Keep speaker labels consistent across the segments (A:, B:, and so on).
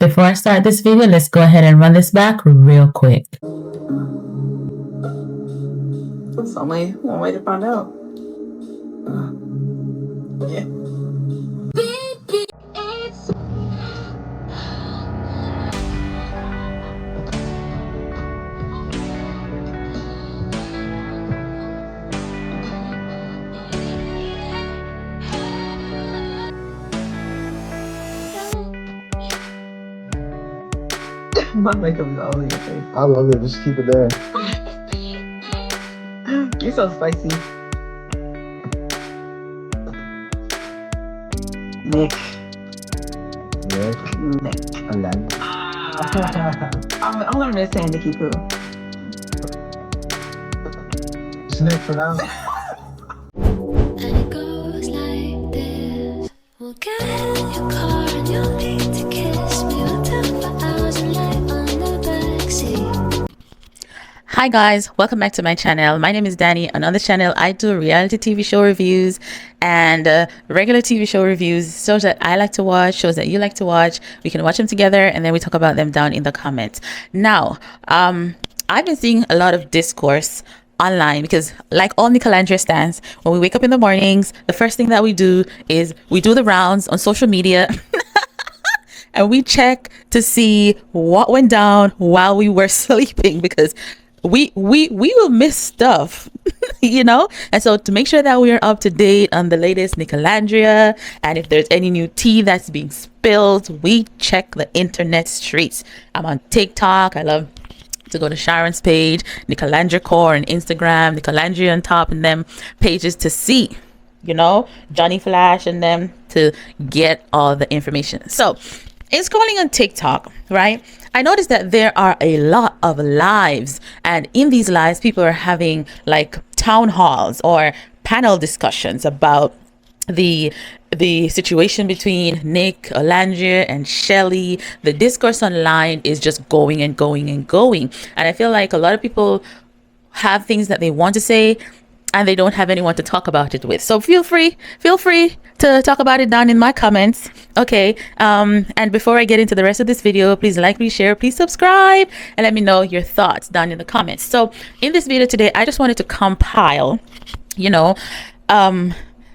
A: Before I start this video, let's go ahead and run this back real quick.
B: There's only one way to find out. Yeah. My makeup is all in your face.
C: I love it. Just keep it there.
B: You're so spicy. Nick.
C: Olandria.
B: I'm gonna miss saying Nicky Poo.
C: It's Nick for now.
D: And it goes like this. We'll get in your car and you'll need to kiss me. We'll talk for hours and lie on the backseat.
A: Hi guys, welcome back to my channel. My name is Danny, and on this channel I do reality TV show reviews and regular TV show reviews, shows that I like to watch, shows that you like to watch. We can watch them together and then we talk about them down in the comments. Now, I've been seeing a lot of discourse online because, like all Nicolandria stans, when we wake up in the mornings, the first thing that we do is we do the rounds on social media and we check to see what went down while we were sleeping, because we will miss stuff, you know. And so to make sure that we are up to date on the latest Nicolandria, and if there's any new tea that's being spilled, we check the internet streets. I'm on TikTok. I love to go to Sharon's page, Nicolandria Core, and Instagram, Nicolandria on top, and them pages to see, you know, Johnny Flash and them, to get all the information. So in scrolling on TikTok, right, I noticed that there are a lot of lives, and in these lives people are having like town halls or panel discussions about the situation between Nick, Olandria, and Shelly. The discourse online is just going and going and going, and I feel like a lot of people have things that they want to say and they don't have anyone to talk about it with. So feel free to talk about it down in my comments, okay? And before I get into the rest of this video, please like, please share, please subscribe, and let me know your thoughts down in the comments. So in this video today, I just wanted to compile, you know,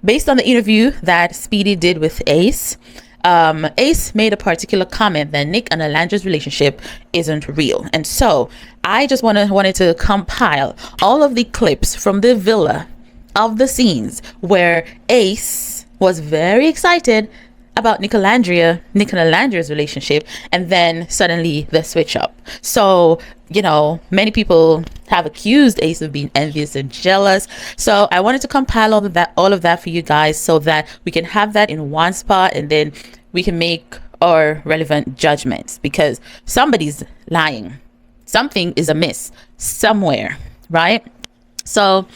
A: based on the interview that Speedy did with Ace. Ace made a particular comment that Nick and Olandria's relationship isn't real, and so I just wanted to compile all of the clips from the villa of the scenes where Ace was very excited about Nick and Olandria's relationship, and then suddenly the switch up. So, you know, many people have accused Ace of being envious and jealous. So I wanted to compile all of that for you guys, so that we can have that in one spot, and then we can make our relevant judgments, because somebody's lying. Something is amiss somewhere, right? So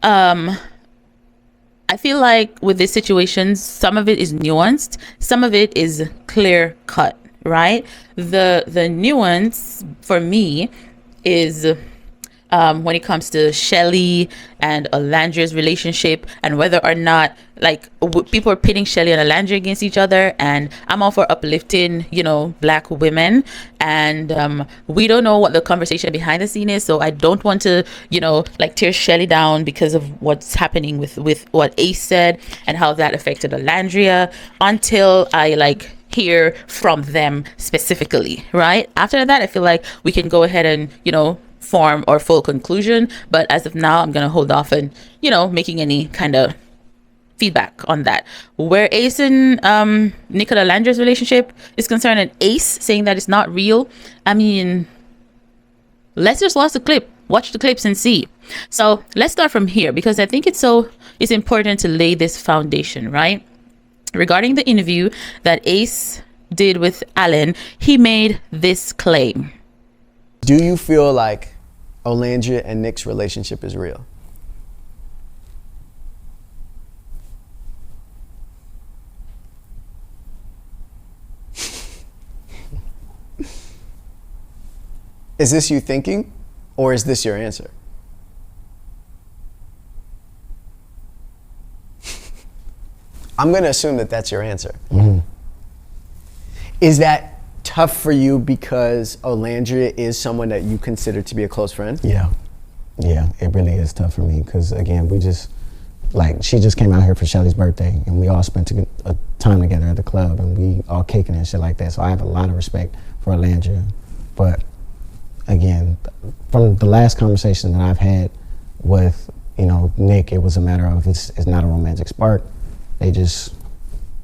A: I feel like with this situation, some of it is nuanced, some of it is clear cut, right? The nuance for me is when it comes to Shelly and Olandria's relationship, and whether or not, like, people are pitting Shelly and Olandria against each other, and I'm all for uplifting, you know, black women, and we don't know what the conversation behind the scene is, so I don't want to, you know, like, tear Shelly down because of what's happening with what Ace said and how that affected Olandria, until I like hear from them specifically, right? After that, I feel like we can go ahead and, you know, form our full conclusion, but as of now, I'm gonna hold off on, you know, making any kind of feedback on that. Where Ace and Nick and Olandria's relationship is concerned, and Ace saying that it's not real, I mean, let's just watch the clips and see. So let's start from here, because I think it's important to lay this foundation, right? Regarding the interview that Ace did with Alan, he made this claim.
E: Do you feel like Olandria and Nick's relationship is real? Is this you thinking, or is this your answer? I'm going to assume that that's your answer. Mm-hmm. Is that tough for you because Olandria is someone that you consider to be a close friend?
F: Yeah, it really is tough for me because again, she just came out here for Shelly's birthday and we all spent a time together at the club and we all kicking and shit like that. So I have a lot of respect for Olandria. But again, from the last conversation that I've had with, Nick, it was a matter of it's not a romantic spark. They just,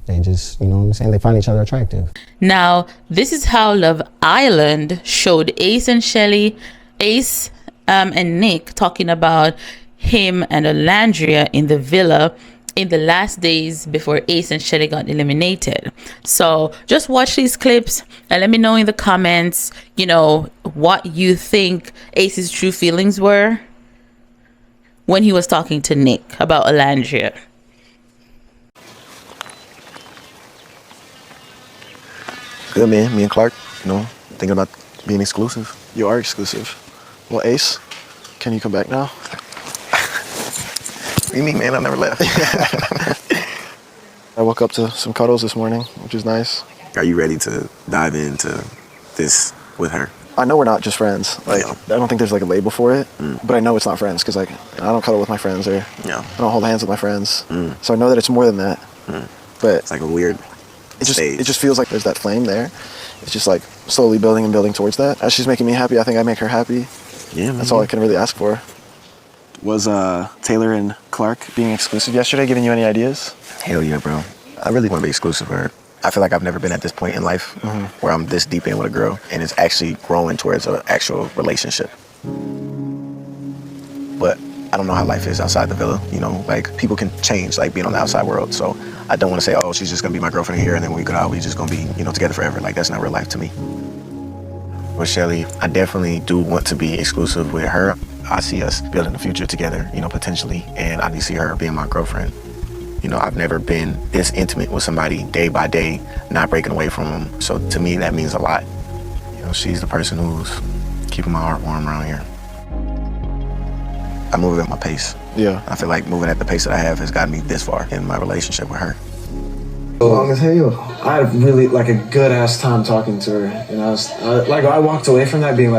F: you know what I'm saying? They find each other attractive.
A: Now, this is how Love Island showed Ace and Nick talking about him and Olandria in the villa in the last days before Ace and Shelly got eliminated. So just watch these clips and let me know in the comments, what you think Ace's true feelings were when he was talking to Nick about Olandria.
G: Good, man. Me and Clark, thinking about being exclusive. You are exclusive. Well, Ace, can you come back now? What do you mean, man? I never left. I woke up to some cuddles this morning, which is nice.
H: Are you ready to dive into this with her?
G: I know we're not just friends. I don't think there's a label for it, but I know it's not friends because I don't cuddle with my friends or I don't hold hands with my friends. So I know that it's more than that. But
H: it's like a weird stage.
G: It just feels like there's that flame there. It's just slowly building and building towards that. As she's making me happy, I think I make her happy.
H: Yeah, man.
G: That's all I can really ask for. Was Taylor and Clark being exclusive yesterday giving you any ideas?
H: Hell yeah, bro. I really want to be exclusive with her. I feel like I've never been at this point in life where I'm this deep in with a girl and it's actually growing towards an actual relationship. But I don't know how life is outside the villa, people can change, being on the outside world. So I don't want to say, oh, she's just gonna be my girlfriend here and then we could always just gonna be, together forever. That's not real life to me. With Shelly, I definitely do want to be exclusive with her. I see us building the future together, potentially, and I see her being my girlfriend. I've never been this intimate with somebody day by day, not breaking away from them. So to me, that means a lot. She's the person who's keeping my heart warm around here. I move at my pace.
G: Yeah.
H: I feel like moving at the pace that I have has gotten me this far in my relationship with her.
C: Long as hell.
I: I had really a good ass time talking to her, and I walked away from that being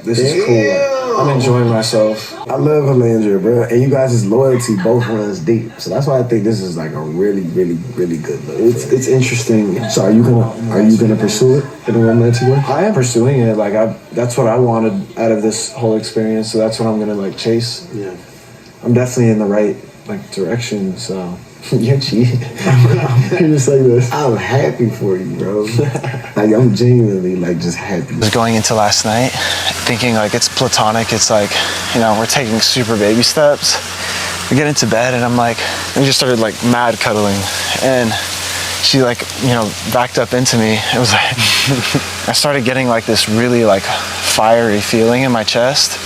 I: this is cool. I'm enjoying myself.
C: I love Olandria, bro. And you guys' loyalty both runs deep. So that's why I think this is a really, really, really good look.
I: It's interesting.
C: So are you gonna pursue it in a romantic way?
I: I am pursuing it. That's what I wanted out of this whole experience. So that's what I'm gonna chase.
C: Yeah.
I: I'm definitely in the right direction. So.
C: You're cheating. You're just this. I'm happy for you, bro. I'm genuinely just happy.
G: I was going into last night thinking it's platonic. It's we're taking super baby steps. We get into bed and we just started mad cuddling. And she backed up into me. It was I started getting this really fiery feeling in my chest.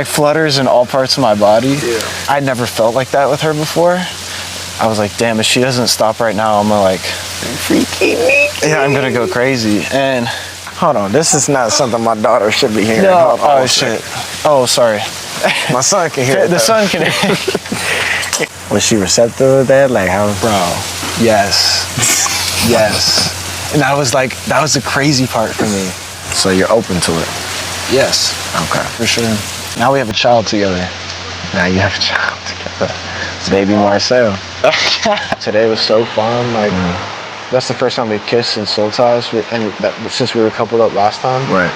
G: Flutters in all parts of my body. Yeah. I'd never felt like that with her before. I was damn, if she doesn't stop right now, I'm gonna freaky me. Yeah, I'm gonna go crazy. And hold on, this is not something my daughter should be hearing. No, oh shit. Oh, sorry. My son can hear it. The son can hear it. Was she receptive of that? Bro, yes. Yes. And that was the crazy part for me.
H: So you're open to it?
G: Yes.
H: Okay.
G: For sure. Now we have a child together.
H: Now you have a child together.
G: Baby Marcel. Today was so fun. That's the first time we kissed in Soul Ties, and since we were coupled up last time.
H: Right.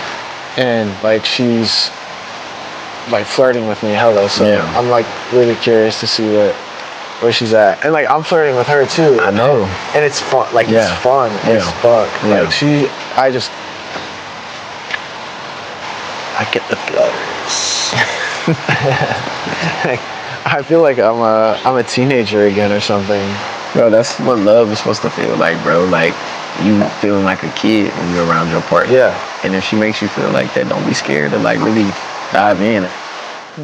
G: And she's flirting with me, hella. So yeah. I'm really curious to see where she's at, and I'm flirting with her too.
H: I know.
G: And it's fun.
H: Yeah.
G: It's fun.
H: Yeah.
G: It's fuck.
H: Yeah.
G: I get the flutters. I feel like I'm a teenager again or something.
H: Bro, that's what love is supposed to feel like, bro. You feeling like a kid when you're around your partner.
G: Yeah.
H: And if she makes you feel like that, don't be scared to really dive in.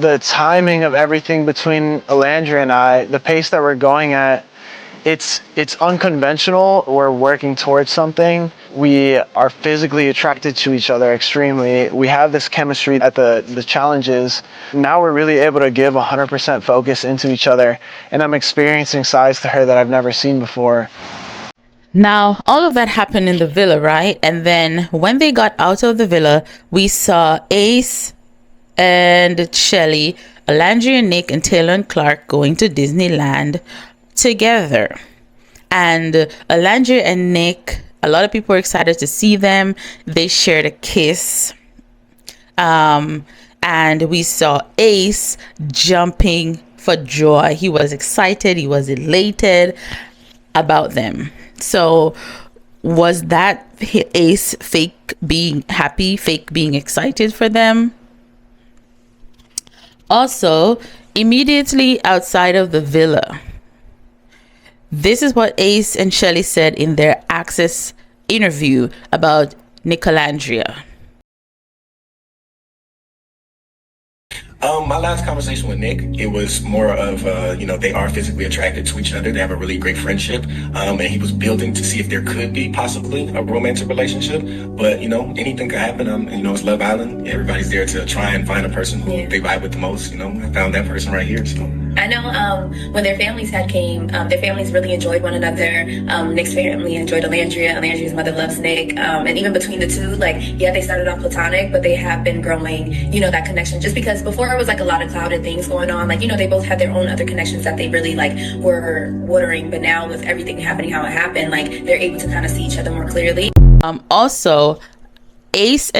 G: The timing of everything between Olandria and I, the pace that we're going at, it's unconventional. We're working towards something. We are physically attracted to each other extremely. We have this chemistry at the challenges. Now we're really able to give 100% focus into each other, and I'm experiencing sides to her that I've never seen before.
A: Now, all of that happened in the villa, right? And then when they got out of the villa, we saw Ace and Shelly, Olandria, Nick, and Taylor and Clark going to Disneyland together. And Olandria and Nick, a lot of people were excited to see them. They shared a kiss. And we saw Ace jumping for joy. He was excited. He was elated about them. So was that Ace fake being happy, fake being excited for them? Also, immediately outside of the villa, this is what Ace and Shelly said in their Access interview about Nicolandria.
J: My last conversation with Nick, it was more of, they are physically attracted to each other. They have a really great friendship. And he was building to see if there could be possibly a romantic relationship. But, anything could happen. It's Love Island. Everybody's there to try and find a person who they vibe with the most. I found that person right here. So
K: I know when their families came, their families really enjoyed one another. Nick's family enjoyed Olandria. Olandria's mother loves Nick. And even between the two, they started off platonic, but they have been growing, that connection. Just because before it was a lot of clouded things going on. They both had their own other connections that they really were watering. But now with everything happening how it happened, they're able to kind of see each other more clearly.
A: Also, Nick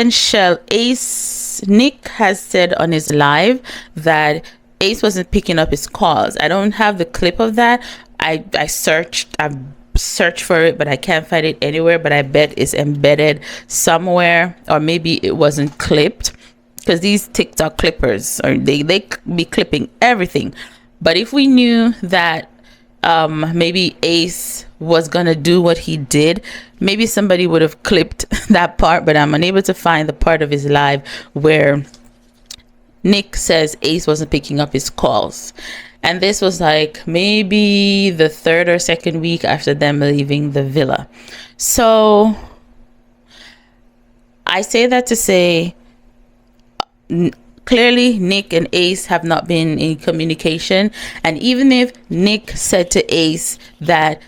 A: has said on his live that Ace wasn't picking up his calls. I don't have the clip of that. I've searched for it, but I can't find it anywhere. But I bet it's embedded somewhere, or maybe it wasn't clipped, because these TikTok clippers they be clipping everything. But if we knew that maybe Ace was gonna do what he did, maybe somebody would have clipped that part. But I'm unable to find the part of his live where Nick says Ace wasn't picking up his calls. And this was maybe the third or second week after them leaving the villa. So I say that to say, clearly Nick and Ace have not been in communication. And even if Nick said to Ace that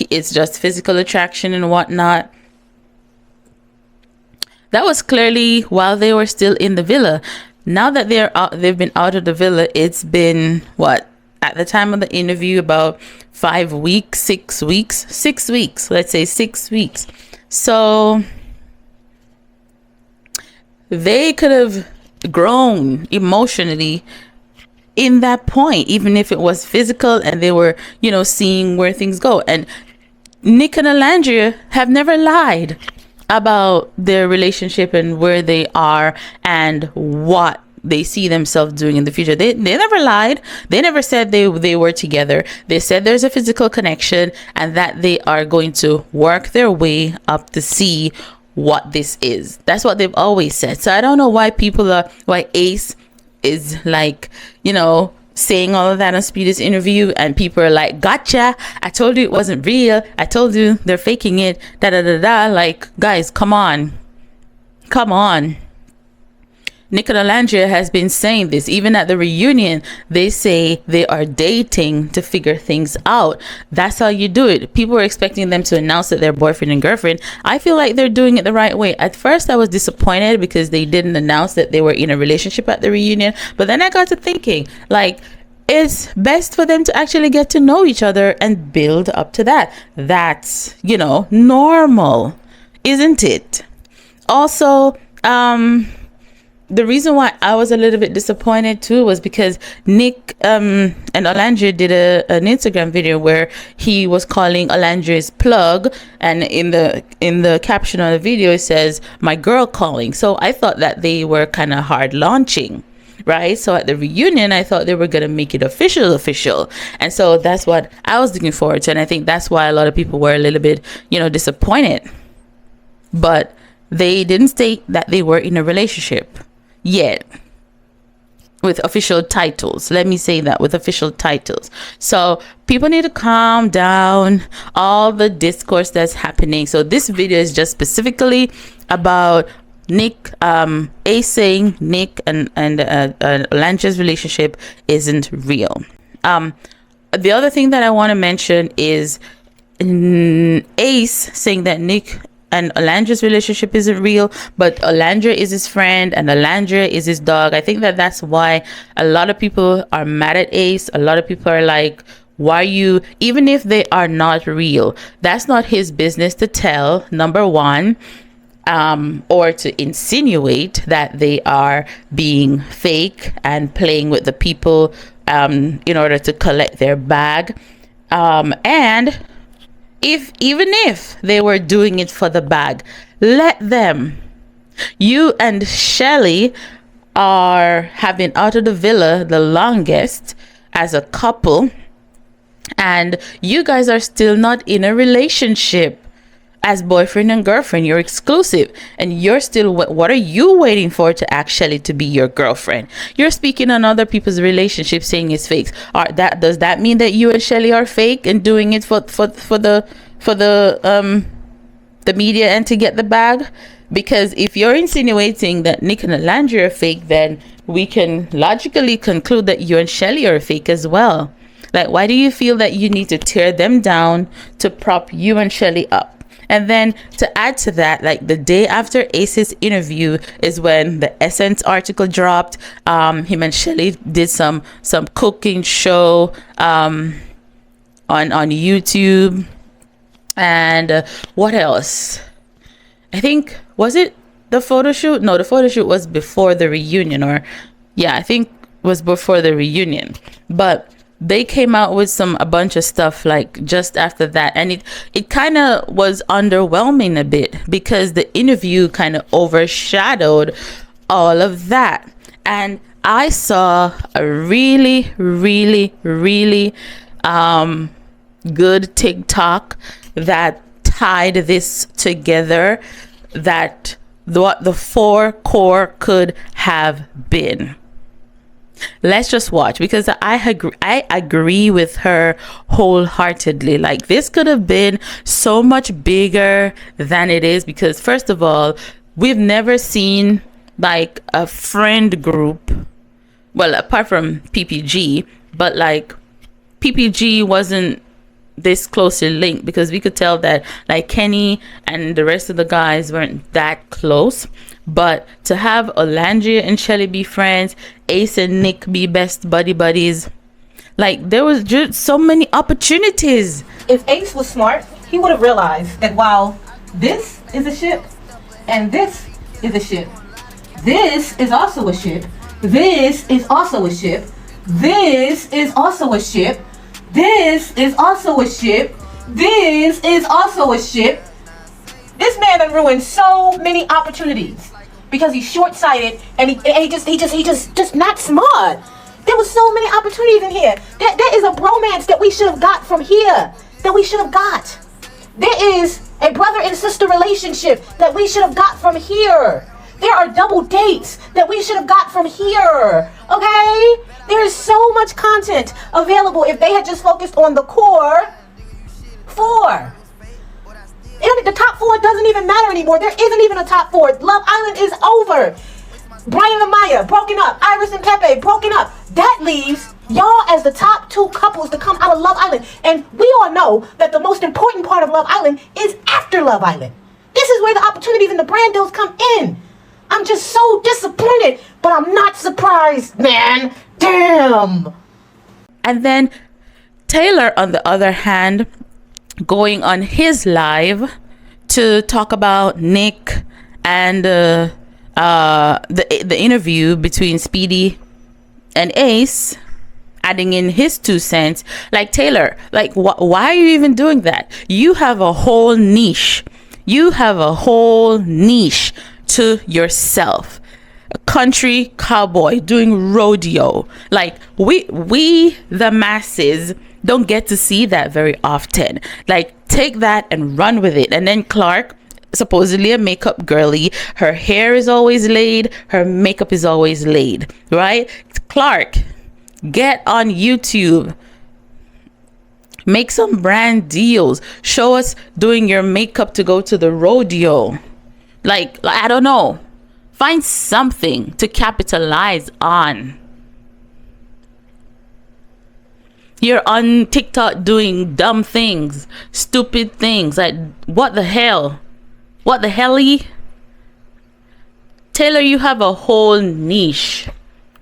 A: it's just physical attraction and whatnot, that was clearly while they were still in the villa. Now that they've been out of the villa, it's been what, at the time of the interview, about 5 weeks, 6 weeks, 6 weeks, let's say 6 weeks. So they could have grown emotionally in that point, even if it was physical, and they were seeing where things go. And Nick and Olandria have never lied about their relationship and where they are and what they see themselves doing in the future. They never lied. They never said they were together. They said there's a physical connection and that they are going to work their way up to see what this is. That's what they've always said. So I don't know why why Ace is saying all of that on Speedy's interview, and people are like, gotcha, I told you it wasn't real, I told you they're faking it, guys, come on. Nick and Olandria has been saying this. Even at the reunion, they say they are dating to figure things out. That's how you do it. People were expecting them to announce that they're boyfriend and girlfriend. I feel like they're doing it the right way. At first, I was disappointed because they didn't announce that they were in a relationship at the reunion. But then I got to thinking, it's best for them to actually get to know each other and build up to that. That's, normal, isn't it? Also, the reason why I was a little bit disappointed too was because Nick and Olandria did an Instagram video where he was calling Olandria's plug, and in the caption of the video it says "my girl calling." So I thought that they were kind of hard launching, right? So at the reunion I thought they were gonna make it official, and so that's what I was looking forward to, and I think that's why a lot of people were a little bit disappointed. But they didn't state that they were in a relationship yet with official titles. Let me say that, with official titles. So people need to calm down all the discourse that's happening. So this video is just specifically about Nick, Ace saying Nick and Olandria's relationship isn't real. The other thing that I want to mention is Ace saying that Nick and Olandria's relationship isn't real, but Olandria is his friend and Olandria is his dog. I think that that's why a lot of people are mad at Ace. A lot of people are like, why you, even if they are not real, that's not his business to tell, number one, or to insinuate that they are being fake and playing with the people in order to collect their bag. And even if they were doing it for the bag, let them. You and Shelly have been out of the villa the longest as a couple, and you guys are still not in a relationship as boyfriend and girlfriend. You're exclusive, and you're still, what are you waiting for to ask Shelly to be your girlfriend? You're speaking on other people's relationships, saying it's fake. Does that mean that you and Shelly are fake and doing it for the media and to get the bag? Because if you're insinuating that Nick and Olandria are fake, then we can logically conclude that you and Shelly are fake as well. Like, why do you feel that you need to tear them down to prop you and Shelly up? And then to add to that, like the day after Ace's interview is when the Essence article dropped. Him and Shelly did some cooking show on YouTube. And what else? I think, was it the photo shoot? No, the photo shoot was before the reunion, or yeah, I think it was before the reunion. But they came out with a bunch of stuff like just after that, and it kind of was underwhelming a bit because the interview kind of overshadowed all of that. And I saw a really good TikTok that tied this together, that what the four core could have been. Let's just watch, because I agree with her wholeheartedly. Like, this could have been so much bigger than it is, because first of all, we've never seen like a friend group, well, apart from PPG, but like PPG wasn't this closely linked, because we could tell that like Kenny and the rest of the guys weren't that close. But to have Olandria and Shelly be friends, Ace and Nick be best buddies, like there was just so many opportunities.
L: If Ace was smart, he would have realized that while this is a ship and this is a ship, this is also a ship, this is also a ship, this is also a ship, this is also a ship, this is also a ship. This man done ruined so many opportunities because he's short-sighted and he just not smart. There was so many opportunities in here. There is a bromance that we should have got from here. That we should have got. There is a brother and sister relationship that we should have got from here. There are double dates that we should have got from here. Okay? There is so much content available if they had just focused on the core four. The top four doesn't even matter anymore. There isn't even a top four. Love Island is over. Brian and Maya broken up. Iris and Pepe broken up. That leaves y'all as the top two couples to come out of Love Island. And we all know that the most important part of Love Island is after Love Island. This is where the opportunities and the brand deals come in. I'm just so disappointed, but I'm not surprised, man. Damn.
A: And then Taylor, on the other hand, going on his live to talk about Nick and the interview between Speedy and Ace, adding in his 2 cents. Like, Taylor, like, why are you even doing that? You have a whole niche. You have a whole niche to yourself. A country cowboy doing rodeo. Like, we the masses don't get to see that very often. Like, take that and run with it. And then Clark, supposedly a makeup girly, her hair is always laid, her makeup is always laid, right? Clark, get on YouTube, make some brand deals, show us doing your makeup to go to the rodeo. Like, I don't know, find something to capitalize on. You're on TikTok doing dumb things, stupid things. Like, what the hell? What the helly? Taylor, you have a whole niche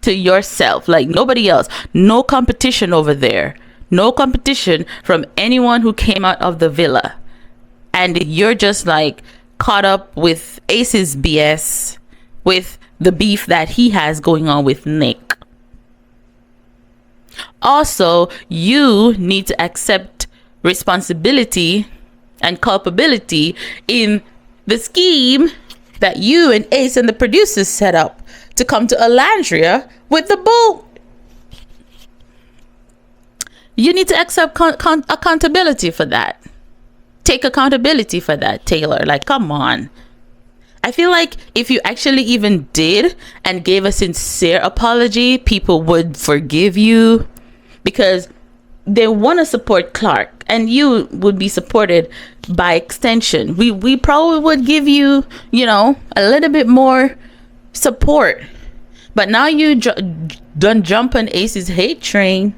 A: to yourself, like nobody else. No competition over there. No competition from anyone who came out of the villa. And you're just like caught up with Ace's BS, with the beef that he has going on with Nick. Also, you need to accept responsibility and culpability in the scheme that you and Ace and the producers set up to come to Olandria with the boat. You need to accept accountability for that. Take accountability for that, Taylor. Like, come on. I feel like if you actually even did and gave a sincere apology, people would forgive you, because they want to support Clark, and you would be supported by extension. We probably would give you, you know, a little bit more support. But now you done jump on Ace's hate train.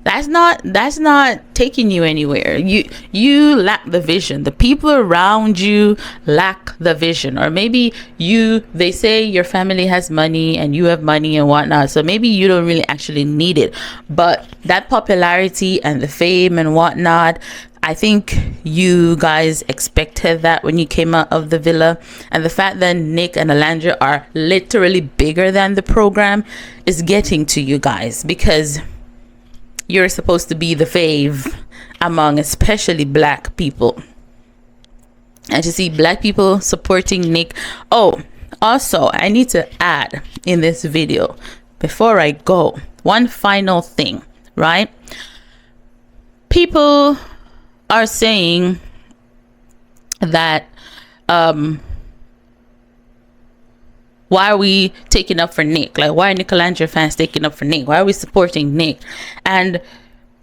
A: That's not taking you anywhere. You lack the vision. The people around you lack the vision. Or maybe they say your family has money and you have money and whatnot, so maybe you don't really actually need it. But that popularity and the fame and whatnot, I think you guys expected that when you came out of the villa. And the fact that Nick and Olandria are literally bigger than the program is getting to you guys, because you're supposed to be the fave among especially black people. And to see black people supporting Nick. Oh, also, I need to add in this video, before I go, one final thing, right? People are saying that why are we taking up for Nick? Like, why are Nicolandria fans taking up for Nick? Why are we supporting Nick? And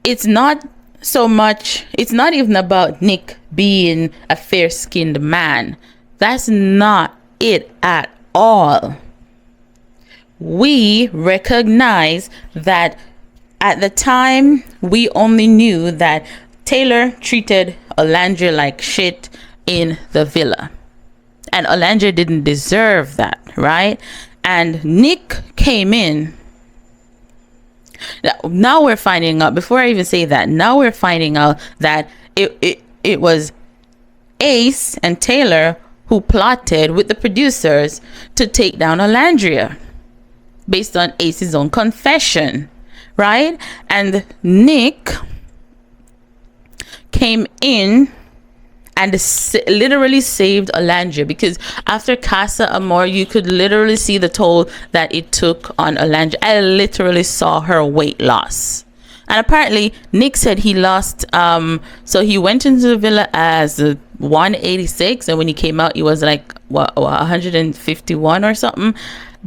A: it's not so much, it's not even about Nick being a fair-skinned man. That's not it at all. We recognize that at the time, we only knew that Taylor treated Olandria like shit in the villa. And Olandria didn't deserve that, right? And Nick came in. Now we're finding out, before I even say that, now we're finding out that it was Ace and Taylor who plotted with the producers to take down Olandria, based on Ace's own confession, right? And Nick came in and literally saved Olandria, because after Casa Amor, you could literally see the toll that it took on Olandria. I literally saw her weight loss. And apparently Nick said he lost, so he went into the villa as 186, and when he came out he was like 151 or something,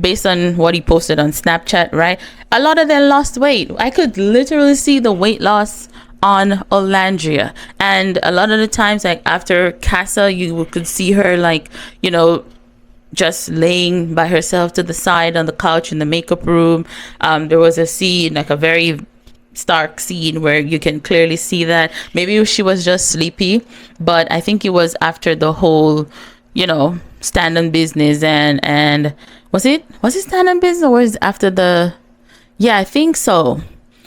A: based on what he posted on Snapchat, right? A lot of them lost weight. I could literally see the weight loss on Olandria. And a lot of the times, like after Casa, you could see her, like, you know, just laying by herself to the side on the couch in the makeup room. There was a scene, like a very stark scene, where you can clearly see that maybe she was just sleepy, but I think it was after the whole, you know, stand on business, and was it stand on business, or was it after the, yeah, I think so.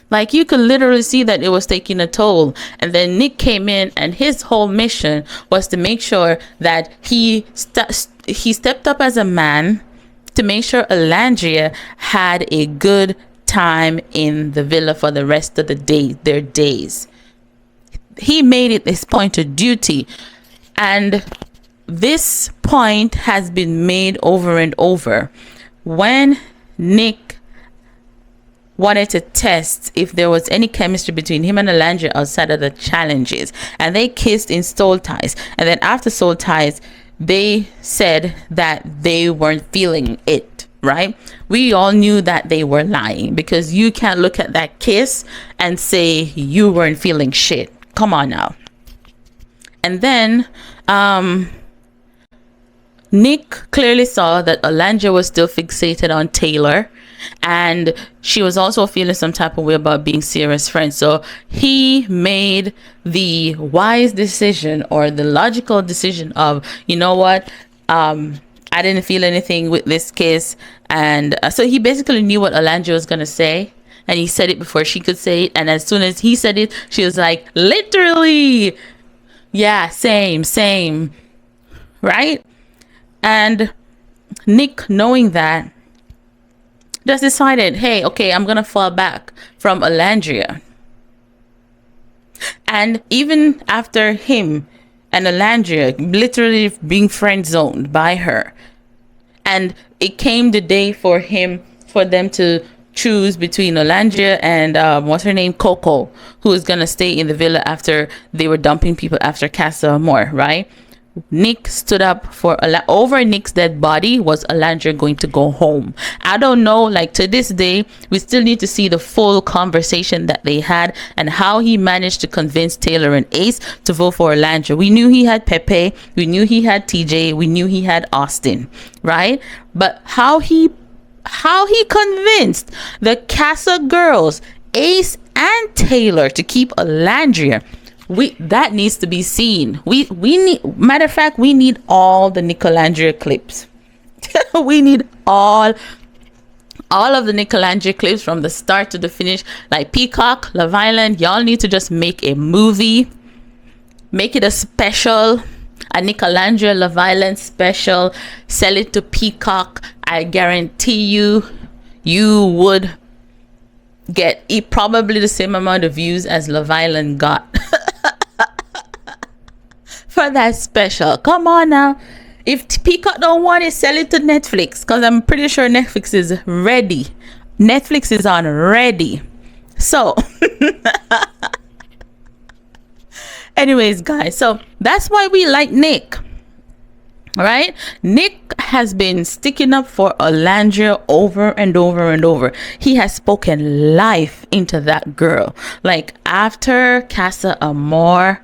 A: Like, you could literally see that it was taking a toll. And then Nick came in, and his whole mission was to make sure that he stepped up as a man to make sure Olandria had a good time in the villa for the rest of their days. He made it his point of duty. And this point has been made over and over. When Nick wanted to test if there was any chemistry between him and Olandria outside of the challenges, and they kissed in Soul Ties, and then after Soul Ties they said that they weren't feeling it, right? We all knew that they were lying, because you can't look at that kiss and say you weren't feeling shit. Come on now. And then Nick clearly saw that Olandria was still fixated on Taylor, and she was also feeling some type of way about being Sierra's friend. So he made the wise decision, or the logical decision, of, you know what, I didn't feel anything with this kiss. And so he basically knew what Olandria was going to say, and he said it before she could say it. And as soon as he said it, she was like, literally, yeah, same, right? And Nick, knowing that, just decided, hey, okay, I'm gonna fall back from Olandria. And even after him and Olandria literally being friend zoned by her, and it came the day for them to choose between Olandria and what's her name, Coco, who is gonna stay in the villa after they were dumping people after Casa Amor, right? Nick stood up for over Nick's dead body. Was Olandria going to go home? I don't know. Like, to this day, we still need to see the full conversation that they had and how he managed to convince Taylor and Ace to vote for Olandria. We knew he had Pepe, we knew he had TJ, we knew he had Austin, right? But how he convinced the Casa girls, Ace and Taylor, to keep Olandria, that needs to be seen. We need, matter of fact, we need all the Nicolandria clips. We need all of the Nicolandria clips from the start to the finish. Like Peacock, Love Island, y'all need to just make a movie, make it a special, a Nicolandria Love Island special, sell it to Peacock. I guarantee you would get probably the same amount of views as Love Island got for that special. Come on now. If Peacock don't want it, sell it to Netflix, because I'm pretty sure Netflix is ready. Netflix is on ready. So anyways, guys, so that's why we like Nick. All right, Nick has been sticking up for Olandria over and over and over. He has spoken life into that girl. Like, after Casa Amor,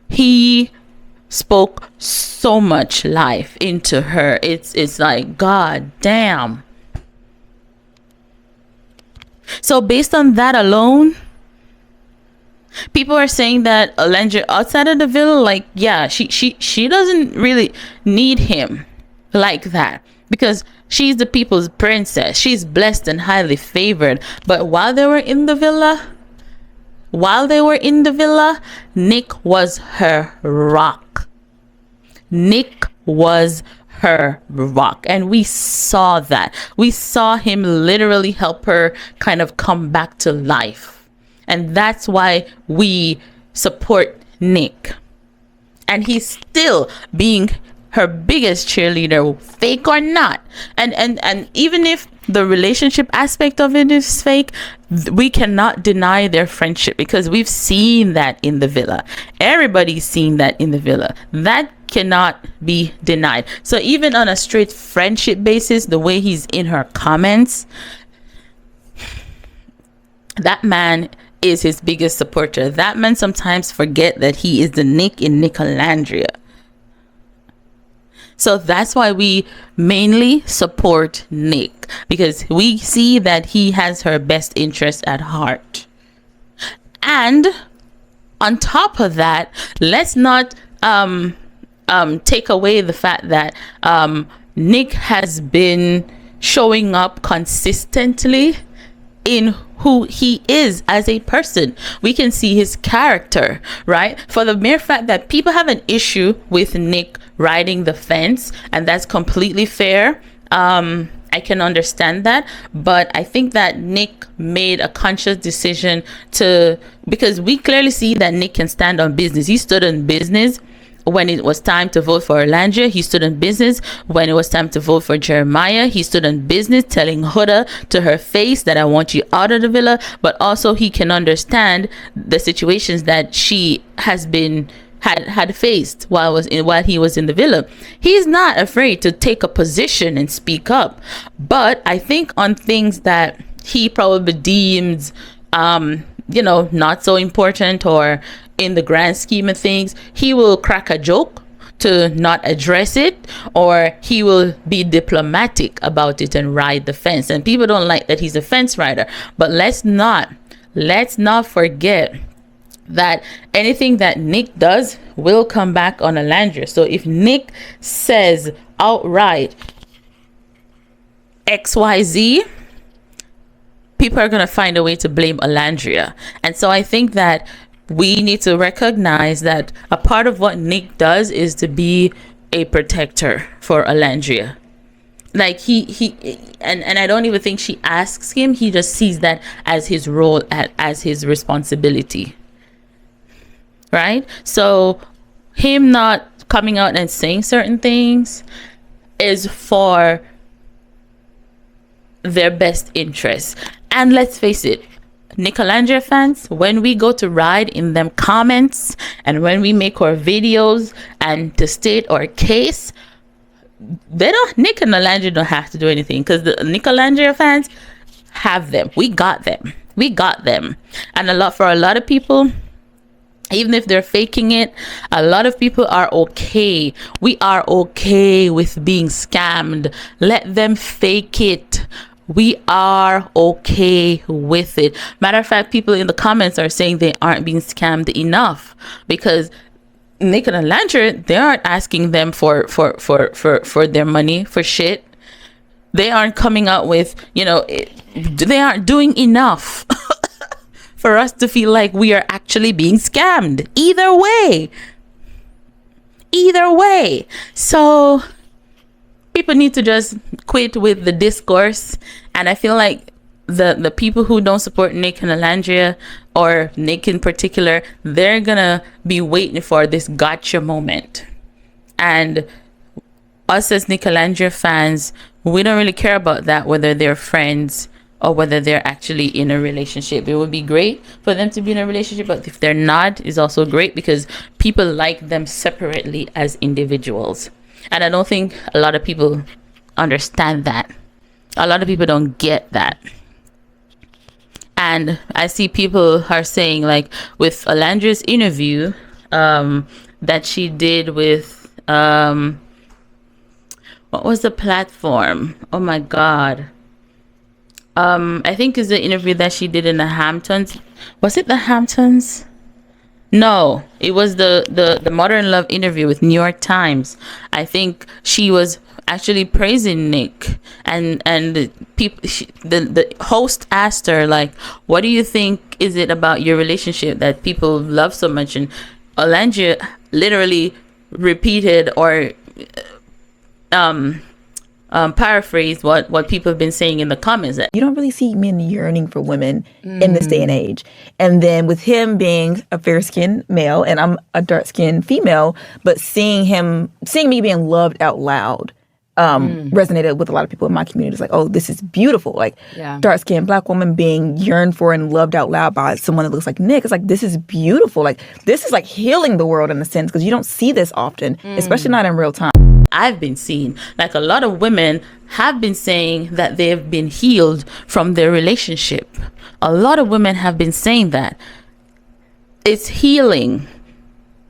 A: he spoke so much life into her. It's like, god damn. So based on that alone, people are saying that Olandria outside of the villa, like, yeah, she doesn't really need him like that, because she's the people's princess. She's blessed and highly favored. But while they were in the villa, Nick was her rock. Nick was her rock, and we saw that. We saw him literally help her kind of come back to life. And that's why we support Nick. And he's still being her biggest cheerleader, fake or not. And even if the relationship aspect of it is fake, we cannot deny their friendship, because we've seen that in the villa. Everybody's seen that in the villa. That cannot be denied. So even on a straight friendship basis, the way he's in her comments, that man is his biggest supporter. That man sometimes forget that he is the Nick in Nicolandria. So that's why we mainly support Nick, because we see that he has her best interest at heart. And on top of that, let's not take away the fact that Nick has been showing up consistently in who he is as a person. We can see his character, right? For the mere fact that people have an issue with Nick riding the fence, and that's completely fair. I can understand that, but I think that Nick made a conscious decision because we clearly see that Nick can stand on business. He stood on business when it was time to vote for Olandria. He stood on business when it was time to vote for Jeremiah. He stood on business telling Huda to her face that I want you out of the villa, but also he can understand the situations that she has been had faced while he was in the villa. He's not afraid to take a position and speak up, but I think on things that he probably deems not so important, or in the grand scheme of things, he will crack a joke to not address it, or he will be diplomatic about it and ride the fence. And people don't like that he's a fence rider. But let's not forget that anything that Nick does will come back on Olandria. So if Nick says outright XYZ, people are going to find a way to blame Olandria. And so I think that we need to recognize that a part of what Nick does is to be a protector for Olandria. Like and I don't even think she asks him. He just sees that as his role, as his responsibility. Right? So him not coming out and saying certain things is for their best interests. And let's face it, Nicolandria fans, when we go to ride in them comments and when we make our videos and to state our case, Nick and Olandria don't have to do anything, because the Nicolandria fans have them. We got them. And for a lot of people, even if they're faking it, a lot of people are okay. We are okay with being scammed. Let them fake it. We are okay with it. Matter of fact, people in the comments are saying they aren't being scammed enough, because Nick and Olandria, they aren't asking them for their money for shit. They aren't coming out with, they aren't doing enough for us to feel like we are actually being scammed. Either way. So people need to just quit with the discourse. And I feel like the people who don't support Nick and Olandria, or Nick in particular, they're gonna be waiting for this gotcha moment. And us as Nicolandria fans, we don't really care about that, whether they're friends or whether they're actually in a relationship. It would be great for them to be in a relationship, but if they're not, it's also great, because people like them separately as individuals. And I don't think a lot of people understand that. A lot of people don't get that. And I see people are saying, like, with Olandria's interview that she did with, what was the platform? Oh my God. I think it's the interview that she did in the Hamptons. Was it the Hamptons? No, it was the Modern Love interview with New York Times. I think she was actually praising Nick, and the host asked her, like, what do you think is it about your relationship that people love so much? And Olandria literally repeated or paraphrased what people have been saying in the comments.
B: You don't really see men yearning for women in this day and age. And then with him being a fair-skinned male and I'm a dark-skinned female, but seeing me being loved out loud resonated with a lot of people in my community. It's like, oh, this is beautiful. Like, dark-skinned Black woman being yearned for and loved out loud by someone that looks like Nick. It's like, this is beautiful. Like, this is like healing the world in a sense, because you don't see this often, especially not in real time.
A: I've been seeing, like, a lot of women have been saying that they have been healed from their relationship. A lot of women have been saying that. It's healing.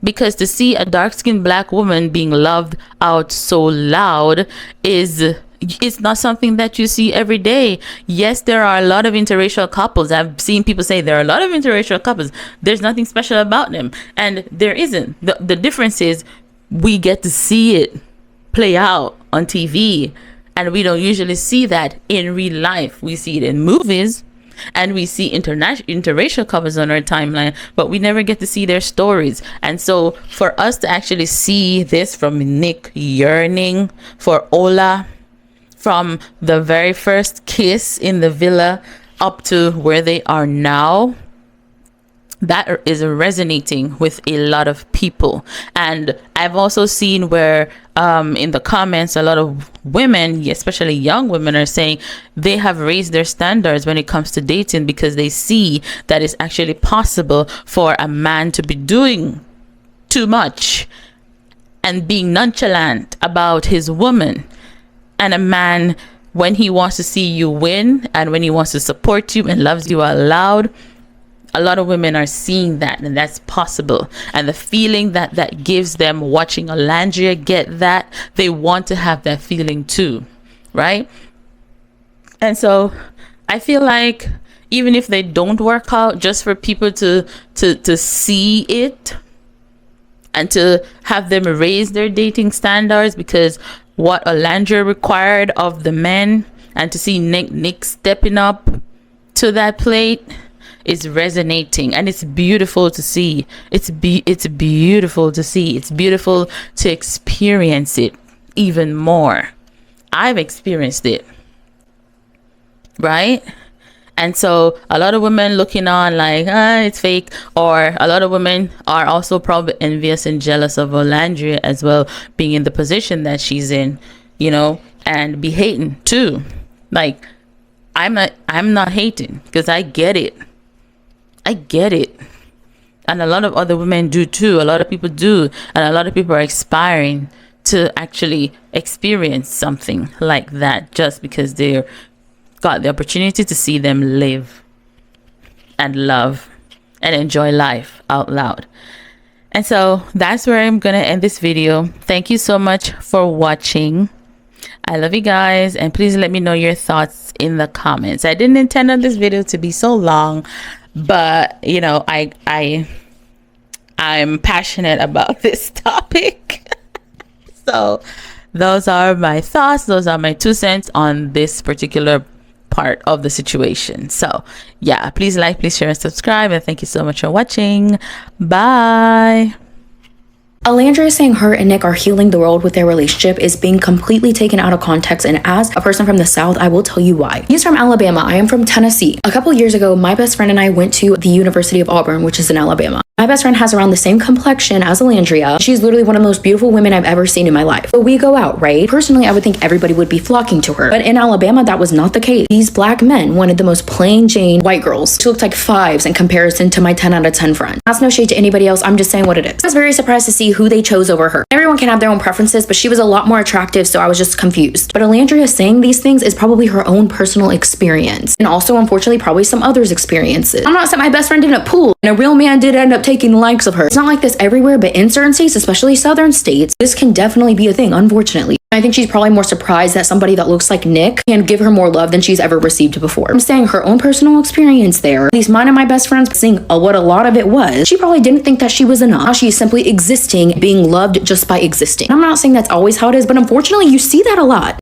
A: Because to see a dark-skinned Black woman being loved out so loud it's not something that you see every day. Yes, there are a lot of interracial couples. I've seen people say there are a lot of interracial couples. There's nothing special about them. And there isn't. The difference is we get to see it play out on TV, and we don't usually see that in real life. We see it in movies, and we see interracial couples on our timeline, but we never get to see their stories. And so for us to actually see this from Nick yearning for Ola, from the very first kiss in the villa up to where they are now, that is resonating with a lot of people. And I've also seen where in the comments, a lot of women, especially young women, are saying they have raised their standards when it comes to dating, because they see that it's actually possible for a man to be doing too much and being nonchalant about his woman, and a man, when he wants to see you win and when he wants to support you and loves you out loud, A lot of women are seeing that, and that's possible. And the feeling that that gives them watching Olandria get that, they want to have that feeling too, right? And so I feel like even if they don't work out, just for people to see it and to have them raise their dating standards, because what Olandria required of the men, and to see Nick stepping up to that plate is resonating, and it's beautiful to see. It's beautiful to see. It's beautiful to experience it even more. I've experienced it, right? And so a lot of women looking on like, it's fake, or a lot of women are also probably envious and jealous of Olandria as well, being in the position that she's in, you know, and be hating too. Like, I'm not hating, because I get it. And a lot of other women do too. A lot of people do, and a lot of people are aspiring to actually experience something like that, just because they got the opportunity to see them live and love and enjoy life out loud. And so that's where I'm gonna end this video. Thank you so much for watching. I love you guys, and please let me know your thoughts in the comments. I didn't intend on this video to be so long, but you know, I'm passionate about this topic. So those are my thoughts, those are my 2 cents on this particular part of the situation. So yeah, please like, please share, and subscribe, and thank you so much for watching. Bye.
M: Olandria saying her and Nick are healing the world with their relationship is being completely taken out of context, and as a person from the South, I will tell you why. He's from Alabama. I am from Tennessee. A couple years ago, my best friend and I went to the University of Auburn, which is in Alabama. My best friend has around the same complexion as Olandria. She's literally one of the most beautiful women I've ever seen in my life. But we go out, right? Personally, I would think everybody would be flocking to her. But in Alabama, that was not the case. These black men wanted the most plain Jane white girls. She looked like 5s in comparison to my 10 out of 10 friend. That's no shade to anybody else. I'm just saying what it is. I was very surprised to see who they chose over her. Everyone can have their own preferences, but she was a lot more attractive, so I was just confused. But Olandria saying these things is probably her own personal experience. And also, unfortunately, probably some others' experiences. I'm not saying my best friend didn't pull, and a real man did end up taking the likes of her. It's not like this everywhere, but in certain states, especially southern states, this can definitely be a thing, unfortunately. I think she's probably more surprised that somebody that looks like Nick can give her more love than she's ever received before. I'm saying her own personal experience there, at least mine and my best friends, seeing what a lot of it was, she probably didn't think that she was enough. Now she's simply existing, being loved just by existing. I'm not saying that's always how it is, but unfortunately you see that a lot.